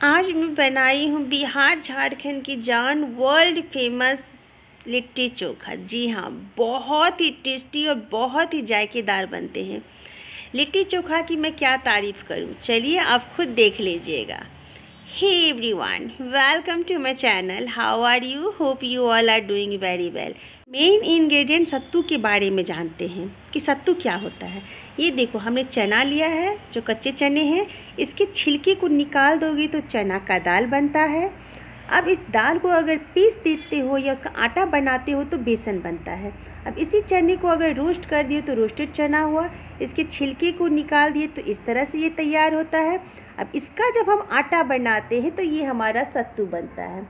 आज मैं बनाई हूँ बिहार झारखंड की जान वर्ल्ड फेमस लिट्टी चोखा। जी हाँ, बहुत ही टेस्टी और बहुत ही जायकेदार बनते हैं। लिट्टी चोखा की मैं क्या तारीफ़ करूँ, चलिए आप खुद देख लीजिएगा। Hey everyone, welcome to my channel. How are you? Hope you all are doing very well. Main ingredient सत्तू के बारे में जानते हैं कि सत्तू क्या होता है। ये देखो, हमने चना लिया है, जो कच्चे चने हैं। इसके छिलके को निकाल दोगे तो चना का दाल बनता है। अब इस दाल को अगर पीस देते हो या उसका आटा बनाते हो तो बेसन बनता है। अब इसी चने को अगर रोस्ट कर दिए तो रोस्टेड चना हुआ। इसके छिलके को निकाल दिए तो इस तरह से ये तैयार होता है। अब इसका जब हम आटा बनाते हैं तो ये हमारा सत्तू बनता है।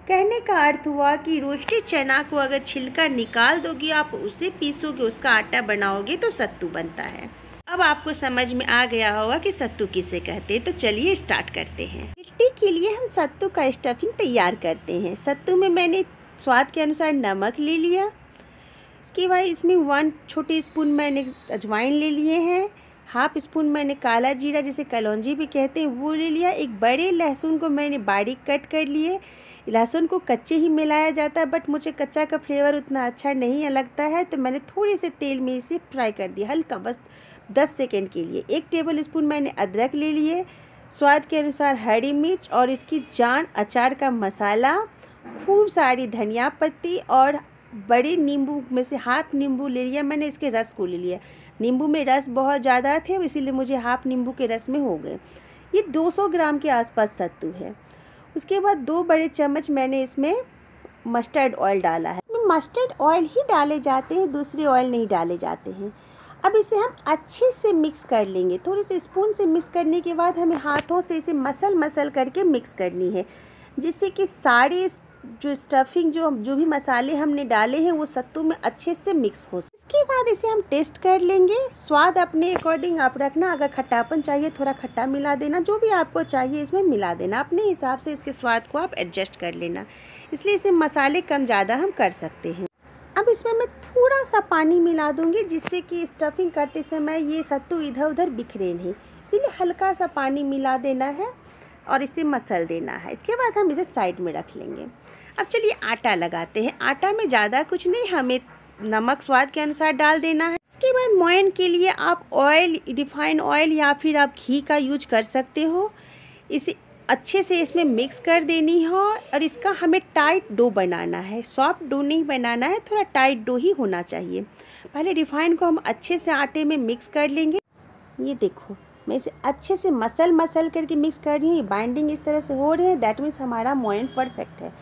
कहने का अर्थ हुआ कि रोस्टेड चना को अगर छिलका निकाल दोगे, आप उसे पीसोगे, उसका आटा बनाओगे तो सत्तू बनता है। अब आपको समझ में आ गया होगा कि सत्तू किसे कहते हैं, तो चलिए स्टार्ट करते हैं। लिट्टी के लिए हम सत्तू का स्टफिंग तैयार करते हैं। सत्तू में मैंने स्वाद के अनुसार नमक ले लिया। इसके बाद इसमें 1 छोटी स्पून मैंने अजवाइन ले लिए हैं। हाफ स्पून मैंने काला जीरा, जिसे कलौंजी भी कहते हैं, वो ले लिया। एक बड़े लहसुन को मैंने बारीक कट कर लिए। लहसुन को कच्चे ही मिलाया जाता है, बट मुझे कच्चा का फ्लेवर उतना अच्छा नहीं लगता है, तो मैंने थोड़े से तेल में इसे फ्राई कर दिया, हल्का, बस 10 सेकेंड के लिए। 1 टेबल स्पून मैंने अदरक ले लिए। स्वाद के अनुसार हरी मिर्च और इसकी जान, अचार का मसाला, खूब सारी धनिया पत्ती और बड़े नींबू में से हाफ नींबू ले लिया मैंने, इसके रस को ले लिया। नींबू में रस बहुत ज़्यादा थे, इसीलिए मुझे हाफ नींबू के रस में हो गए। ये 200 ग्राम के आसपास सत्तू है। उसके बाद 2 बड़े चम्मच मैंने इसमें मस्टर्ड ऑयल डाला है। मस्टर्ड ऑयल ही डाले जाते हैं, दूसरे ऑयल नहीं डाले जाते हैं। अब इसे हम अच्छे से मिक्स कर लेंगे। थोड़े से स्पून से मिक्स करने के बाद हमें हाथों से इसे मसल करके मिक्स करनी है, जिससे कि सारे जो स्टफिंग, जो भी मसाले हमने डाले हैं, वो सत्तू में अच्छे से मिक्स हो। इसके बाद इसे हम टेस्ट कर लेंगे। स्वाद अपने अकॉर्डिंग आप रखना। अगर खट्टापन चाहिए, थोड़ा खट्टा मिला देना, जो भी आपको चाहिए इसमें मिला देना। अपने हिसाब से इसके स्वाद को आप एडजस्ट कर लेना, इसलिए इसे मसाले कम ज़्यादा हम कर सकते हैं। अब इसमें मैं थोड़ा सा पानी मिला दूंगी, जिससे कि स्टफिंग करते समय ये सत्तू इधर उधर बिखरे नहीं, इसीलिए हल्का सा पानी मिला देना है और इसे मसल देना है। इसके बाद हम इसे साइड में रख लेंगे। अब चलिए आटा लगाते हैं। आटा में ज़्यादा कुछ नहीं, हमें नमक स्वाद के अनुसार डाल देना है। इसके बाद मोयन के लिए आप ऑयल, रिफाइंड ऑयल या फिर आप घी का यूज कर सकते हो। इसे अच्छे से इसमें मिक्स कर देनी है और इसका हमें टाइट डो बनाना है। सॉफ्ट डो नहीं बनाना है, थोड़ा टाइट डो ही होना चाहिए। पहले रिफाइंड को हम अच्छे से आटे में मिक्स कर लेंगे। ये देखो, मैं इसे अच्छे से मसल करके मिक्स कर रही हूँ। बाइंडिंग इस तरह से हो रही है, दैट मीन्स हमारा मोयन परफेक्ट है।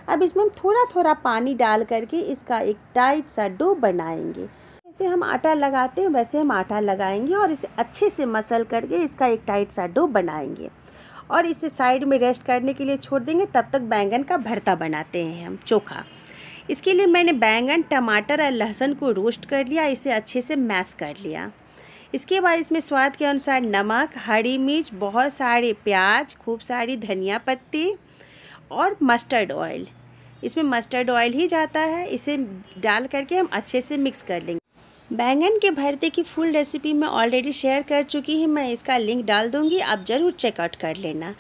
अब इसमें हम थोड़ा पानी डाल करके इसका एक टाइट सा डो बनाएंगे। जैसे हम आटा लगाते हैं वैसे हम आटा लगाएंगे और इसे अच्छे से मसल करके इसका एक टाइट सा डो बनाएंगे और इसे साइड में रेस्ट करने के लिए छोड़ देंगे। तब तक बैंगन का भरता बनाते हैं हम, चोखा। इसके लिए मैंने बैंगन, टमाटर और लहसुन को रोस्ट कर लिया, इसे अच्छे से मैश कर लिया। इसके बाद इसमें स्वाद के अनुसार नमक, हरी मिर्च, बहुत सारे प्याज, खूब सारी धनिया पत्ती और मस्टर्ड ऑयल। इसमें मस्टर्ड ऑयल ही जाता है। इसे डाल करके हम अच्छे से मिक्स कर लेंगे। बैंगन के भरते की फुल रेसिपी मैं ऑलरेडी शेयर कर चुकी हूँ, मैं इसका लिंक डाल दूँगी, आप ज़रूर चेकआउट कर लेना।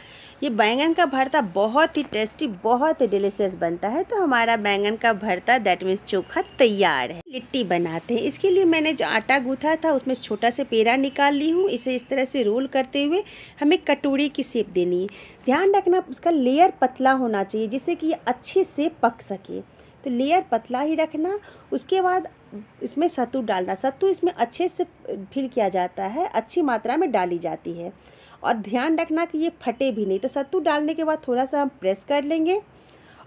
ये बैंगन का भरता बहुत ही टेस्टी, बहुत ही डिलीशियस बनता है। तो हमारा बैंगन का भरता, दैट मीन्स चोखा, तैयार है। लिट्टी बनाते हैं। इसके लिए मैंने जो आटा गूँथा था उसमें छोटा से पेड़ा निकाल ली हूँ। इसे इस तरह से रोल करते हुए हमें कटोरी की शेप देनी है। ध्यान रखना इसका लेयर पतला होना चाहिए, जिससे कि ये अच्छे से पक सके, तो लेयर पतला ही रखना। उसके बाद इसमें सत्तू डालना। सत्तू इसमें अच्छे से फिल किया जाता है, अच्छी मात्रा में डाली जाती है और ध्यान रखना कि ये फटे भी नहीं। तो सत्तू डालने के बाद थोड़ा सा हम प्रेस कर लेंगे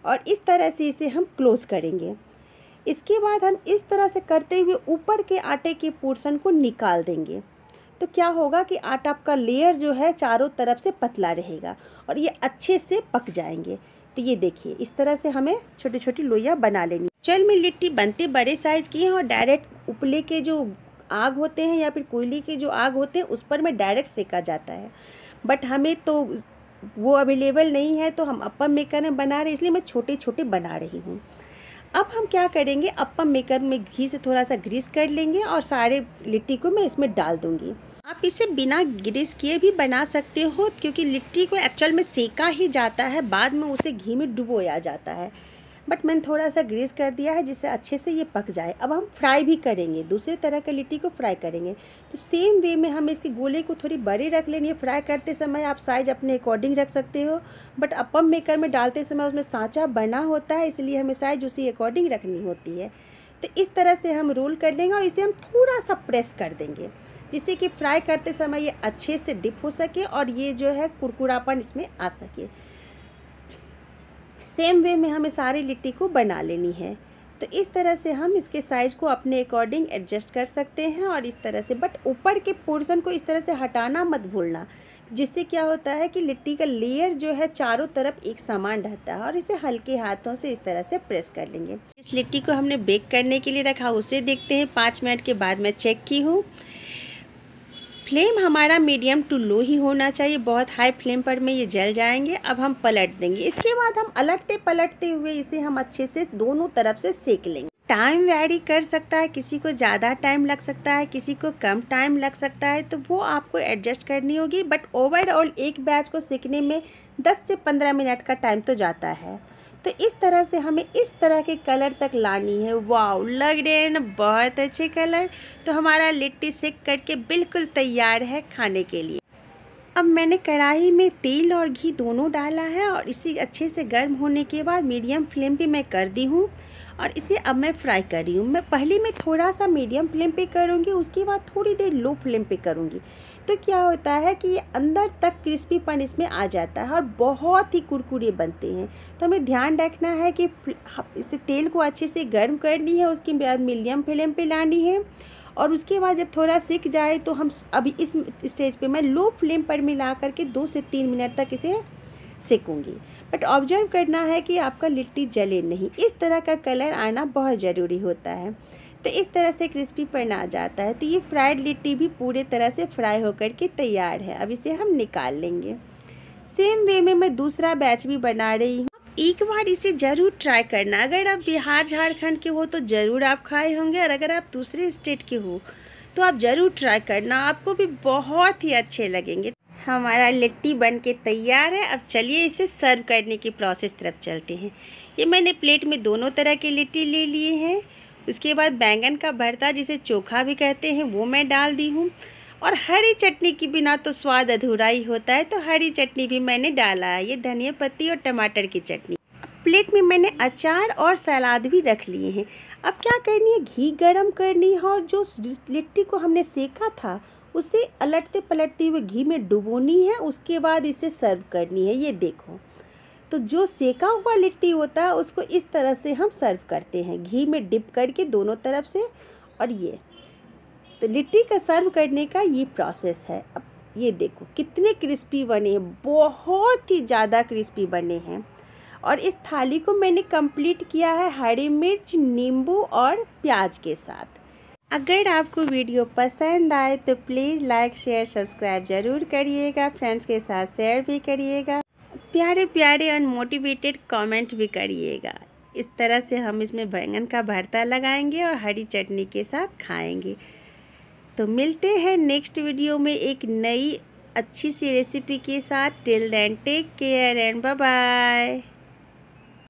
और इस तरह से इसे हम क्लोज करेंगे। इसके बाद हम इस तरह से करते हुए ऊपर के आटे के पोर्शन को निकाल देंगे। तो क्या होगा कि आटा का लेयर जो है चारों तरफ से पतला रहेगा और ये अच्छे से पक जाएंगे। तो ये देखिए, इस तरह से हमें छोटी छोटी लोइयाँ बना लेनी। चल में लिट्टी बनते बड़े साइज़ की हैं और डायरेक्ट उपले के जो आग होते हैं या फिर कोयले के जो आग होते हैं उस पर में डायरेक्ट सेका जाता है, बट हमें तो वो अवेलेबल नहीं है, तो हम अप्पम मेकर में बना रहे, इसलिए मैं छोटे छोटे बना रही हूँ। अब हम क्या करेंगे, अप्पम मेकर में घी से थोड़ा सा ग्रीस कर लेंगे और सारे लिट्टी को मैं इसमें डाल दूँगी। आप इसे बिना ग्रीस किए भी बना सकते हो, क्योंकि लिट्टी को एक्चुअल में सेका ही जाता है, बाद में उसे घी में डुबोया जाता है। बट मैंने थोड़ा सा ग्रीस कर दिया है जिससे अच्छे से ये पक जाए। अब हम फ्राई भी करेंगे, दूसरे तरह के लिट्टी को फ्राई करेंगे। तो सेम वे में हमें इसके गोले को थोड़ी बड़ी रख लेनी है। फ्राई करते समय आप साइज अपने अकॉर्डिंग रख सकते हो, बट अपम मेकर में डालते समय उसमें सांचा बना होता है, इसलिए हमें साइज उसी अकॉर्डिंग रखनी होती है। तो इस तरह से हम रोल कर लेंगे और इसे हम थोड़ा सा प्रेस कर देंगे, जिससे कि फ्राई करते समय ये अच्छे से डिप हो सके और ये जो है कुरकुरापन इसमें आ सके। सेम वे में हमें सारी लिट्टी को बना लेनी है। तो इस तरह से हम इसके साइज़ को अपने अकॉर्डिंग एडजस्ट कर सकते हैं और इस तरह से, बट ऊपर के पोर्शन को इस तरह से हटाना मत भूलना, जिससे क्या होता है कि लिट्टी का लेयर जो है चारों तरफ एक समान रहता है। और इसे हल्के हाथों से इस तरह से प्रेस कर लेंगे। इस लिट्टी को हमने बेक करने के लिए रखा, उसे देखते हैं। 5 मिनट के बाद मैं चेक की हूँ। फ्लेम हमारा मीडियम टू लो ही होना चाहिए, बहुत हाई फ्लेम पर में ये जल जाएंगे। अब हम पलट देंगे। इसके बाद हम अलटते पलटते हुए इसे हम अच्छे से दोनों तरफ से सेक लेंगे। टाइम वैरी कर सकता है, किसी को ज़्यादा टाइम लग सकता है, किसी को कम टाइम लग सकता है, तो वो आपको एडजस्ट करनी होगी। बट ओवरऑल एक बैच को सेकने में 10 से 15 मिनट का टाइम तो जाता है। तो इस तरह से हमें इस तरह के कलर तक लानी है। वाओ, लग रहे हैं ना बहुत अच्छे कलर। तो हमारा लिट्टी सेक करके बिल्कुल तैयार है खाने के लिए। अब मैंने कढ़ाई में तेल और घी दोनों डाला है और इसे अच्छे से गर्म होने के बाद मीडियम फ्लेम पे मैं कर दी हूँ और इसे अब मैं फ्राई कर रही हूँ। मैं पहले में थोड़ा सा मीडियम फ्लेम पे करूँगी, उसके बाद थोड़ी देर लो फ्लेम पे करूँगी। तो क्या होता है कि ये अंदर तक क्रिस्पीपन इसमें आ जाता है और बहुत ही कुरकुरे बनते हैं। तो हमें ध्यान रखना है कि इसे तेल को अच्छे से गर्म करनी है, उसके बाद मीडियम फ्लेम पे लानी है और उसके बाद जब थोड़ा सिक जाए तो हम अभी इस स्टेज पे मैं लो फ्लेम पर मिला करके 2 से 3 मिनट तक इसे सेकूंगी। बट ऑब्जर्व करना है कि आपका लिट्टी जले नहीं, इस तरह का कलर आना बहुत ज़रूरी होता है। तो इस तरह से क्रिस्पीपन आ जाता है। तो ये फ्राइड लिट्टी भी पूरे तरह से फ्राई होकर के तैयार है। अब इसे हम निकाल लेंगे। सेम वे में मैं दूसरा बैच भी बना रही हूँ। एक बार इसे ज़रूर ट्राई करना। अगर आप बिहार झारखंड के हो तो ज़रूर आप खाए होंगे, और अगर आप दूसरे स्टेट के हो तो आप ज़रूर ट्राई करना, आपको भी बहुत ही अच्छे लगेंगे। हमारा लिट्टी बन के तैयार है। अब चलिए इसे सर्व करने की प्रोसेस तरफ चलते हैं। ये मैंने प्लेट में दोनों तरह के लिट्टी ले लिए हैं। उसके बाद बैंगन का भरता, जिसे चोखा भी कहते हैं, वो मैं डाल दी हूँ। और हरी चटनी के बिना तो स्वाद अधूरा ही होता है, तो हरी चटनी भी मैंने डाला है। ये धनिया पत्ती और टमाटर की चटनी। प्लेट में मैंने अचार और सलाद भी रख लिए हैं। अब क्या करनी है, घी गरम करनी है और जो लिट्टी को हमने सेका था उसे अलटते पलटते हुए घी में डुबोनी है। उसके बाद इसे सर्व करनी है। ये देखो, तो जो सेका हुआ लिट्टी होता है उसको इस तरह से हम सर्व करते हैं, घी में डिप करके दोनों तरफ से। और ये तो लिट्टी का सर्व करने का ये प्रोसेस है। अब ये देखो कितने क्रिस्पी बने हैं, बहुत ही ज़्यादा क्रिस्पी बने हैं। और इस थाली को मैंने कंप्लीट किया है हरी मिर्च, नींबू और प्याज के साथ। अगर आपको वीडियो पसंद आए तो प्लीज़ लाइक शेयर सब्सक्राइब ज़रूर करिएगा, फ्रेंड्स के साथ शेयर भी करिएगा, प्यारे प्यारे और मोटिवेटेड कमेंट भी करिएगा। इस तरह से हम इसमें बैंगन का भरता लगाएंगे और हरी चटनी के साथ खाएंगे। तो मिलते हैं नेक्स्ट वीडियो में एक नई अच्छी सी रेसिपी के साथ। Till then take care and bye bye.